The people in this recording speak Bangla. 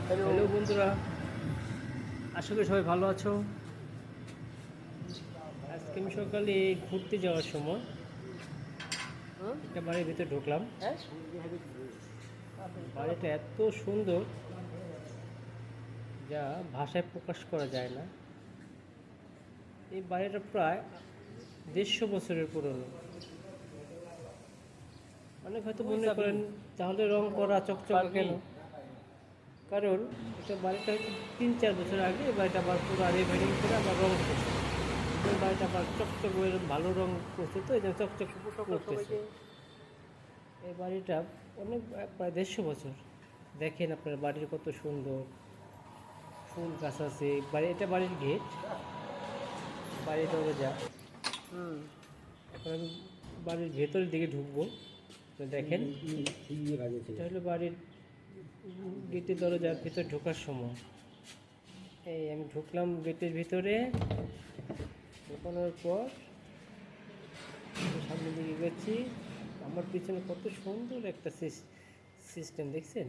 হ্যালো বন্ধুরা, আশা করি সবাই ভালো আছো। আজকে আমি সকালে ঘুরতে যাওয়ার সময় একটা বাড়ির ভিতরে ঢুকলাম। বাড়িটা এত সুন্দর যা ভাষায় প্রকাশ করা যায় না। এই বাড়িটা প্রায় 150 বছরের পুরনো। অনেক হয়তো মনে করেন তাহলে রং করা চকচকে কেন, কারণ এটা বাড়িটা হয়তো 3-4 বছর আগে এই বাড়িটা আবার পুরো রিপেয়ারিং করে আবার রং করছে। এই বাড়িটা আবার চকচক ভালো রং করছে, তো এই জন্য চকচক করতেছে। এই বাড়িটা অনেক প্রায় 150 বছর। দেখেন আপনার বাড়ির কত সুন্দর, ফুল গাছ আছে। এটা বাড়ির গেট, বাড়ির দরজা। এখন আমি বাড়ির ভেতরের দিকে ঢুকবো। তো দেখেন, এটা হলো বাড়ির গেটের দরজার ভিতরে ঢোকার সময়। এই আমি ঢুকলাম গেটের ভিতরে। ঢোকানোর পর সামনের দিকে গেছি। আমার পিছনে কত সুন্দর একটা সিস্টেম দেখছেন।